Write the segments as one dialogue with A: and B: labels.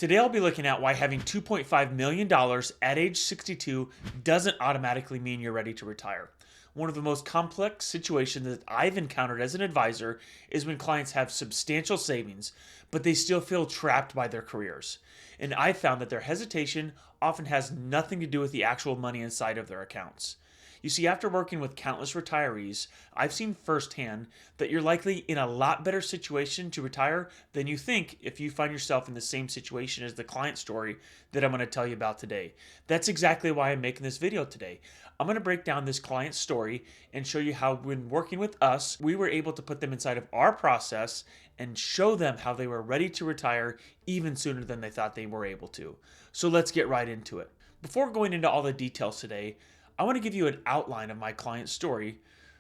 A: Today I'll be looking at why having $2.5 million at age 62 doesn't automatically mean you're ready to retire. One of the most complex situations that I've encountered as an advisor is when clients have substantial savings, but they still feel trapped by their careers. And I've found that their hesitation often has nothing to do with the actual money inside of their accounts. You see, after working with countless retirees, I've seen firsthand that you're likely in a lot better situation to retire than you think if you find yourself in the same situation as the client story that I'm going to tell you about today. That's exactly why I'm making this video today. I'm going to break down this client's story and show you how, when working with us, we were able to put them inside of our process and show them how they were ready to retire even sooner than they thought they were able to. So let's get right into it. Before going into all the details today, I want to give you an outline of my client's story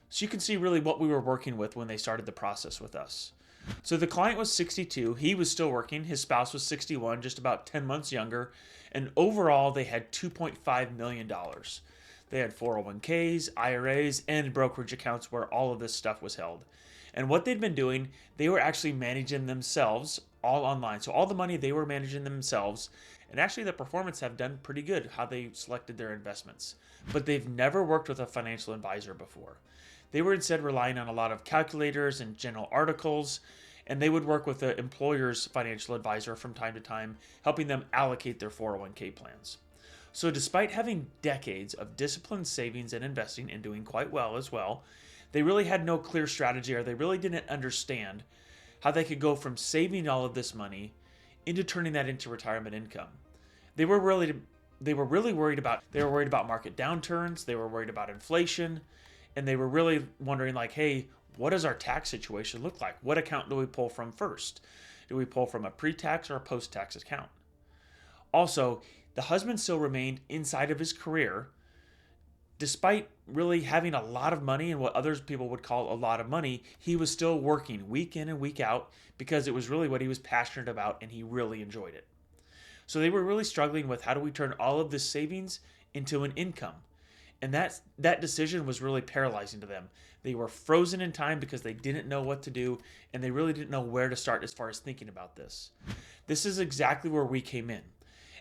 A: so you can see really what we were working with when they started the process with us. So the client was 62, he was still working, his spouse was 61, just about 10 months younger, and overall they had $2.5 million. They had 401ks, IRAs, and brokerage accounts where all of this stuff was held. And what they'd been doing, they were actually managing themselves all online. So all the money they were managing themselves, and actually the performance have done pretty good how they selected their investments. But they've never worked with a financial advisor before. They were instead relying on a lot of calculators and general articles, and they would work with the employer's financial advisor from time to time, helping them allocate their 401k plans. So despite having decades of disciplined savings and investing and doing quite well as well, they really had no clear strategy, or they really didn't understand how they could go from saving all of this money into turning that into retirement income. They were really worried about market downturns, they were worried about inflation, and they were really wondering like, hey, what does our tax situation look like? What account do we pull from first? Do we pull from a pre-tax or a post-tax account? Also, the husband still remained inside of his career despite really having a lot of money and what other people would call a lot of money. He was still working week in and week out because it was really what he was passionate about and he really enjoyed it. So they were really struggling with how do we turn all of this savings into an income? And that decision was really paralyzing to them. They were frozen in time because they didn't know what to do, and they really didn't know where to start as far as thinking about this. This is exactly where we came in.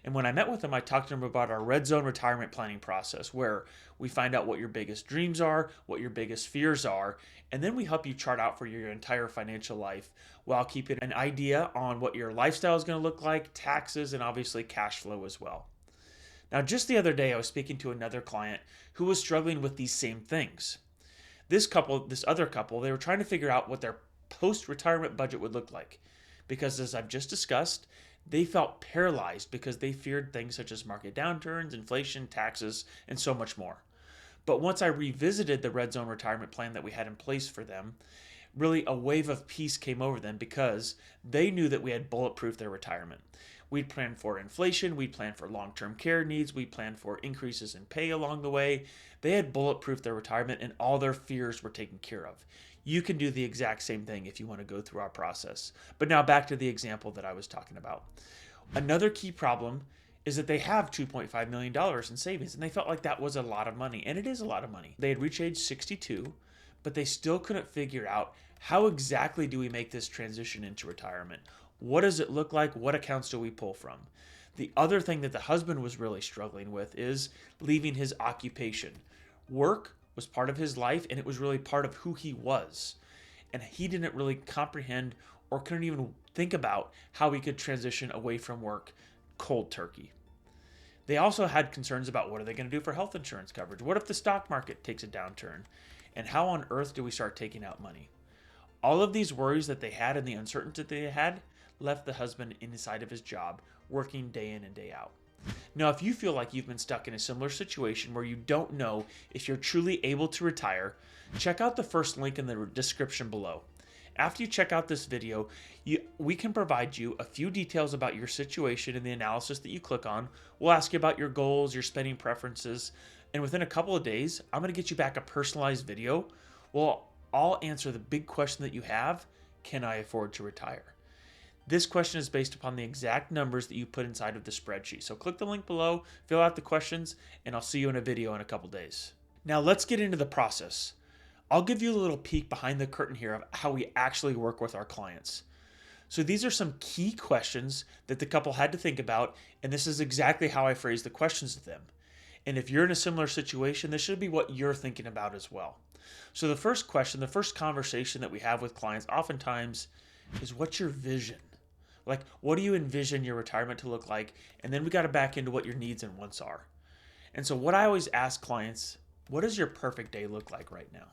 A: And when I met with them, I talked to them about our red zone retirement planning process, where we find out what your biggest dreams are, what your biggest fears are, and then we help you chart out for your entire financial life while keeping an idea on what your lifestyle is going to look like, taxes, and obviously cash flow as well. Now, just the other day, I was speaking to another client who was struggling with these same things. This other couple, they were trying to figure out what their post-retirement budget would look like. Because as I've just discussed, they felt paralyzed because they feared things such as market downturns, inflation, taxes, and so much more. But once I revisited the Red Zone retirement plan that we had in place for them, really a wave of peace came over them because they knew that we had bulletproofed their retirement. We'd planned for inflation, we'd planned for long-term care needs, we'd planned for increases in pay along the way. They had bulletproofed their retirement and all their fears were taken care of. You can do the exact same thing if you want to go through our process. But now back to the example that I was talking about. Another key problem is that they have $2.5 million in savings, and they felt like that was a lot of money, and it is a lot of money. They had reached age 62, but they still couldn't figure out how exactly do we make this transition into retirement? What does it look like? What accounts do we pull from? The other thing that the husband was really struggling with is leaving his occupation. Work was part of his life, and it was really part of who he was. And he didn't really comprehend or couldn't even think about how he could transition away from work cold turkey. They also had concerns about what are they going to do for health insurance coverage? What if the stock market takes a downturn? And how on earth do we start taking out money? All of these worries that they had and the uncertainty they had left the husband inside of his job, working day in and day out. Now, if you feel like you've been stuck in a similar situation where you don't know if you're truly able to retire, check out the first link in the description below. After you check out this video, we can provide you a few details about your situation and the analysis that you click on. We'll ask you about your goals, your spending preferences, and within a couple of days, I'm going to get you back a personalized video. I'll answer the big question that you have: can I afford to retire? This question is based upon the exact numbers that you put inside of the spreadsheet. So click the link below, fill out the questions, and I'll see you in a video in a couple days. Now let's get into the process. I'll give you a little peek behind the curtain here of how we actually work with our clients. So these are some key questions that the couple had to think about, and this is exactly how I phrase the questions to them. And if you're in a similar situation, this should be what you're thinking about as well. So the first question, the first conversation that we have with clients oftentimes is, what's your vision? Like, what do you envision your retirement to look like? And then we got to back into what your needs and wants are. And so what I always ask clients, what does your perfect day look like right now?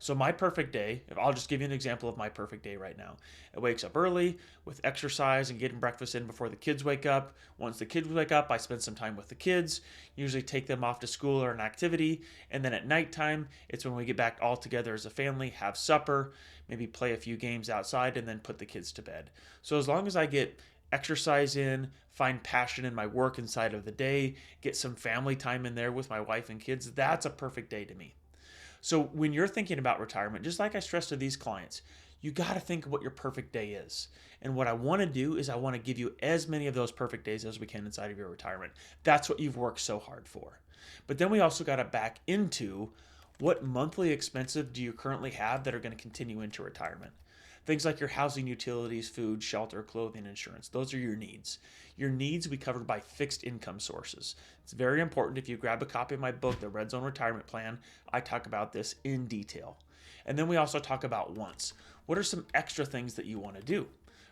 A: So my perfect day, if I'll just give you an example of my perfect day right now. It wakes up early with exercise and getting breakfast in before the kids wake up. Once the kids wake up, I spend some time with the kids, usually take them off to school or an activity. And then at nighttime, it's when we get back all together as a family, have supper, maybe play a few games outside, and then put the kids to bed. So as long as I get exercise in, find passion in my work inside of the day, get some family time in there with my wife and kids, that's a perfect day to me. So when you're thinking about retirement, just like I stress to these clients, you got to think of what your perfect day is. And what I want to do is I want to give you as many of those perfect days as we can inside of your retirement. That's what you've worked so hard for. But then we also got to back into, what monthly expenses do you currently have that are going to continue into retirement? Things like your housing, utilities, food, shelter, clothing, insurance. Those are your needs. Your needs we covered by fixed income sources. It's very important. If you grab a copy of my book, The Red Zone Retirement Plan, I talk about this in detail. And then we also talk about wants. What are some extra things that you want to do,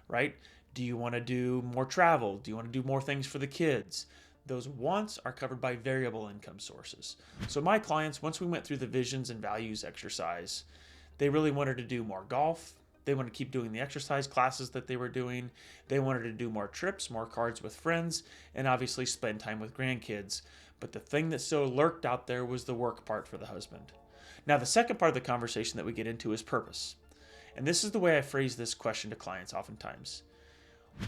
A: right? Do you want to do more travel? Do you want to do more things for the kids? Those wants are covered by variable income sources. So my clients, once we went through the visions and values exercise, they really wanted to do more golf. They wanted to keep doing the exercise classes that they were doing. They wanted to do more trips, more cards with friends, and obviously spend time with grandkids. But the thing that still lurked out there was the work part for the husband. Now, the second part of the conversation that we get into is purpose. And this is the way I phrase this question to clients oftentimes.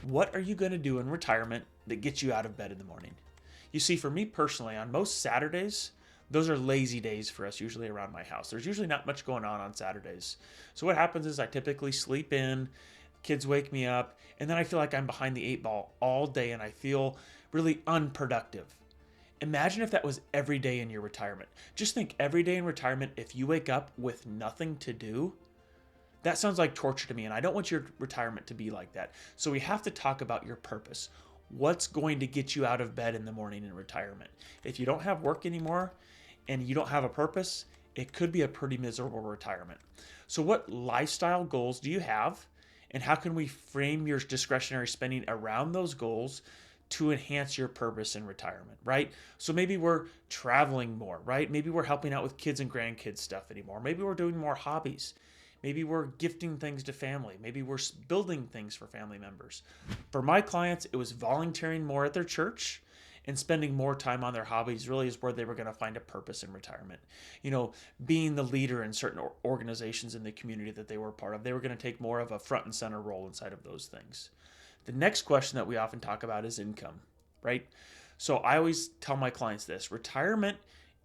A: What are you going to do in retirement that gets you out of bed in the morning? You see, for me personally, on most Saturdays, those are lazy days for us, usually around my house. There's usually not much going on Saturdays. So what happens is I typically sleep in, kids wake me up, and then I feel like I'm behind the eight ball all day and I feel really unproductive. Imagine if that was every day in your retirement. Just think, every day in retirement, if you wake up with nothing to do, that sounds like torture to me, and I don't want your retirement to be like that. So we have to talk about your purpose. What's going to get you out of bed in the morning in retirement? If you don't have work anymore, and you don't have a purpose, it could be a pretty miserable retirement. So what lifestyle goals do you have? And how can we frame your discretionary spending around those goals to enhance your purpose in retirement, right? So maybe we're traveling more, right? Maybe we're helping out with kids and grandkids stuff anymore. Maybe we're doing more hobbies. Maybe we're gifting things to family. Maybe we're building things for family members. For my clients, it was volunteering more at their church, and spending more time on their hobbies really is where they were going to find a purpose in retirement. You know, being the leader in certain organizations in the community that they were part of, they were going to take more of a front and center role inside of those things. The next question that we often talk about is income, right? So I always tell my clients this: retirement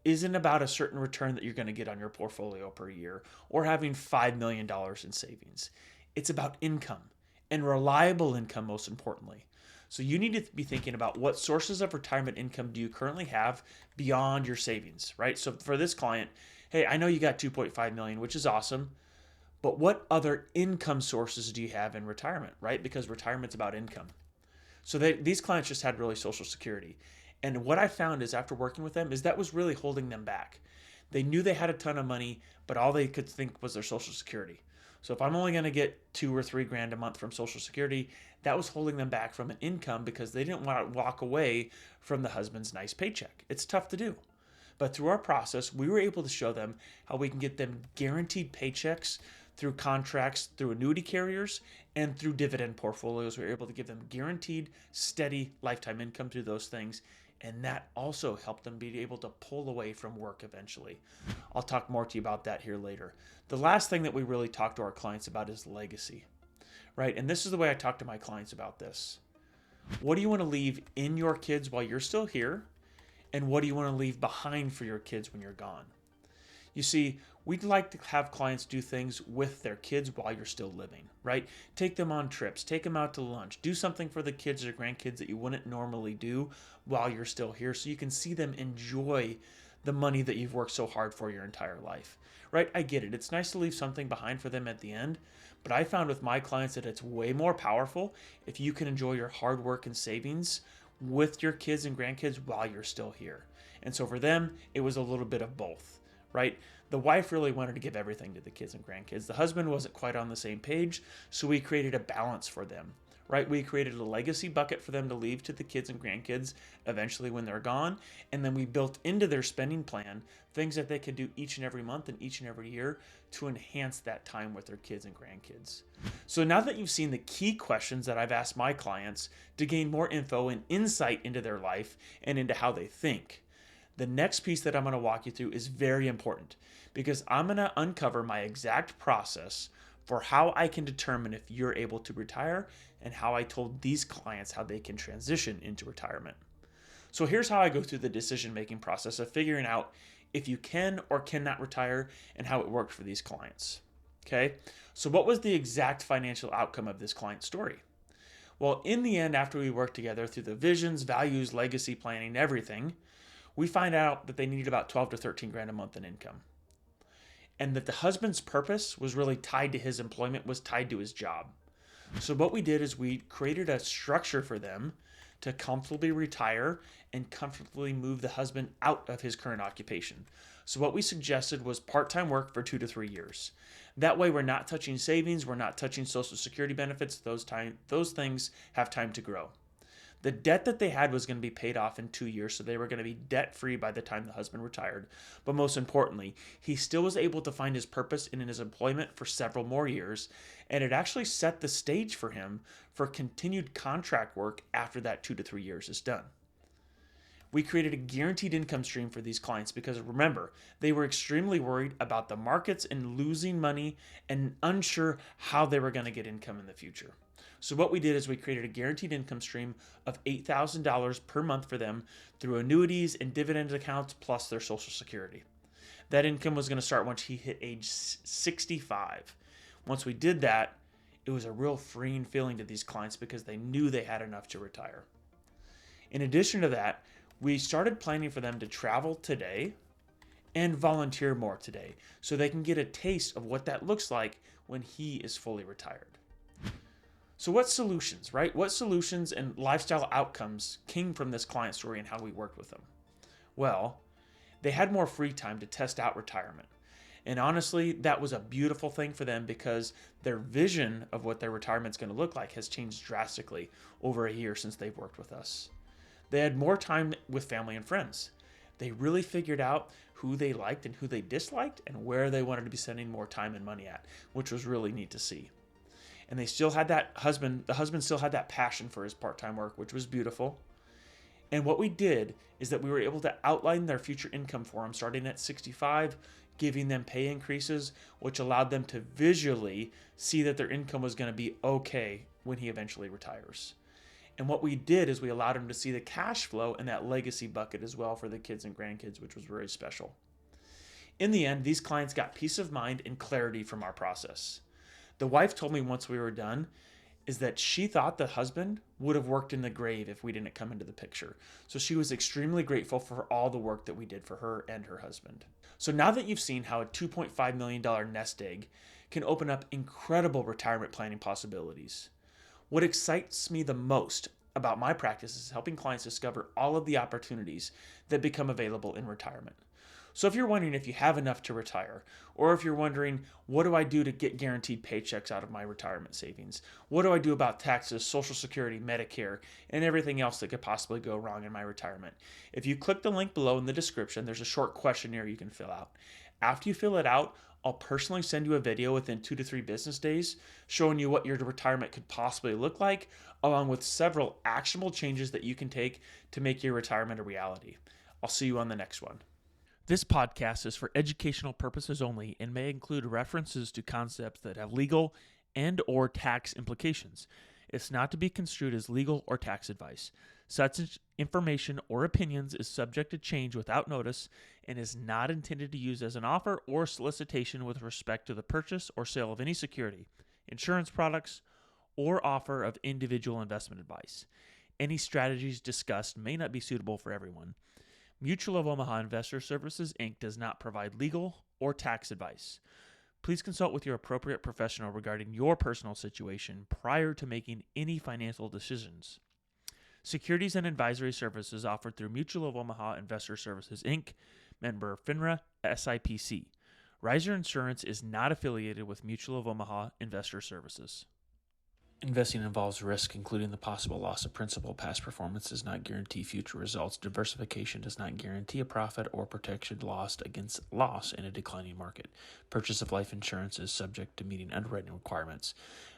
A: isn't about a certain return that you're going to get on your portfolio per year or having $5 million in savings. It's about income, and reliable income, most importantly. So you need to be thinking about, what sources of retirement income do you currently have beyond your savings, right? So for this client, hey, I know you got 2.5 million, which is awesome, but what other income sources do you have in retirement, right? Because retirement's about income. So these clients just had really Social Security. And what I found is, after working with them, is that was really holding them back. They knew they had a ton of money, but all they could think was their Social Security. So if I'm only going to get $2 or $3 grand a month from Social Security, that was holding them back from an income, because they didn't want to walk away from the husband's nice paycheck. It's tough to do. But through our process, we were able to show them how we can get them guaranteed paychecks through contracts, through annuity carriers, and through dividend portfolios. We were able to give them guaranteed, steady lifetime income through those things. And that also helped them be able to pull away from work eventually. I'll talk more to you about that here later. The last thing that we really talk to our clients about is legacy, right? And this is the way I talk to my clients about this. What do you want to leave in your kids while you're still here? And what do you want to leave behind for your kids when you're gone? You see, we'd like to have clients do things with their kids while you're still living, right? Take them on trips, take them out to lunch, do something for the kids or grandkids that you wouldn't normally do while you're still here, so you can see them enjoy the money that you've worked so hard for your entire life, right? I get it. It's nice to leave something behind for them at the end, But I found with my clients that it's way more powerful if you can enjoy your hard work and savings with your kids and grandkids while you're still here. And so for them, it was a little bit of both, right? The wife really wanted to give everything to the kids and grandkids. The husband wasn't quite on the same page, so we created a balance for them, right? We created a legacy bucket for them to leave to the kids and grandkids eventually when they're gone. And then we built into their spending plan things that they could do each and every month and each and every year to enhance that time with their kids and grandkids. So now that you've seen the key questions that I've asked my clients to gain more info and insight into their life and into how they think, the next piece that I'm going to walk you through is very important because I'm going to uncover my exact process for how I can determine if you're able to retire and how I told these clients how they can transition into retirement. So here's how I go through the decision-making process of figuring out if you can or cannot retire and how it worked for these clients. Okay, so what was the exact financial outcome of this client story? Well, in the end, after we worked together through the visions, values, legacy planning, everything, we find out that they needed about 12 to 13 grand a month in income. And that the husband's purpose was really tied to his employment, was tied to his job. So what we did is we created a structure for them to comfortably retire and comfortably move the husband out of his current occupation. So what we suggested was part-time work for 2 to 3 years. That way we're not touching savings, we're not touching Social Security benefits, those things have time to grow. The debt that they had was going to be paid off in 2 years, so they were going to be debt-free by the time the husband retired. But most importantly, he still was able to find his purpose in his employment for several more years, and it actually set the stage for him for continued contract work after that 2 to 3 years is done. We created a guaranteed income stream for these clients because remember, they were extremely worried about the markets and losing money and unsure how they were going to get income in the future. So what we did is we created a guaranteed income stream of $8,000 per month for them through annuities and dividend accounts plus their Social Security. That income was going to start once he hit age 65. Once we did that, it was a real freeing feeling to these clients because they knew they had enough to retire. In addition to that, we started planning for them to travel today and volunteer more today so they can get a taste of what that looks like when he is fully retired. So what solutions, right? What solutions and lifestyle outcomes came from this client story and how we worked with them? Well, they had more free time to test out retirement. And honestly, that was a beautiful thing for them because their vision of what their retirement's going to look like has changed drastically over a year since they've worked with us. They had more time with family and friends. They really figured out who they liked and who they disliked and where they wanted to be spending more time and money at, which was really neat to see. And they still had the husband still had that passion for his part-time work, which was beautiful. And what we did is that we were able to outline their future income for them starting at 65, giving them pay increases, which allowed them to visually see that their income was going to be okay when he eventually retires. And what we did is we allowed him to see the cash flow in that legacy bucket as well for the kids and grandkids, which was very special. In the end, these clients got peace of mind and clarity from our process. The wife told me once we were done is that she thought the husband would have worked in the grave if we didn't come into the picture. So she was extremely grateful for all the work that we did for her and her husband. So now that you've seen how a $2.5 million nest egg can open up incredible retirement planning possibilities, what excites me the most about my practice is helping clients discover all of the opportunities that become available in retirement. So if you're wondering if you have enough to retire, or if you're wondering, what do I do to get guaranteed paychecks out of my retirement savings? What do I do about taxes, Social Security, Medicare, and everything else that could possibly go wrong in my retirement? If you click the link below in the description, there's a short questionnaire you can fill out. After you fill it out, I'll personally send you a video within 2 to 3 business days showing you what your retirement could possibly look like, along with several actionable changes that you can take to make your retirement a reality. I'll see you on the next one. This podcast is for educational purposes only and may include references to concepts that have legal and/or tax implications. It's not to be construed as legal or tax advice. Such information or opinions is subject to change without notice and is not intended to use as an offer or solicitation with respect to the purchase or sale of any security, insurance products, or offer of individual investment advice. Any strategies discussed may not be suitable for everyone. Mutual of Omaha Investor Services, Inc. does not provide legal or tax advice. Please consult with your appropriate professional regarding your personal situation prior to making any financial decisions. Securities and advisory services offered through Mutual of Omaha Investor Services, Inc., member FINRA SIPC. Riser Insurance is not affiliated with Mutual of Omaha Investor Services. Investing involves risk, including the possible loss of principal. Past performance does not guarantee future results. Diversification does not guarantee a profit or protection lost against loss in a declining market. Purchase of life insurance is subject to meeting underwriting requirements.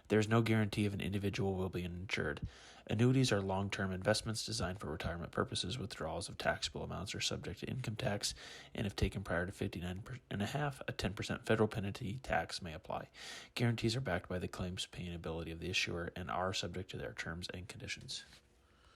A: There is no guarantee of an individual will be insured. Annuities are long-term investments designed for retirement purposes. Withdrawals of taxable amounts are subject to income tax, and if taken prior to 59.5, a 10% federal penalty tax may apply. Guarantees are backed by the claims paying ability of the issuer and are subject to their terms and conditions.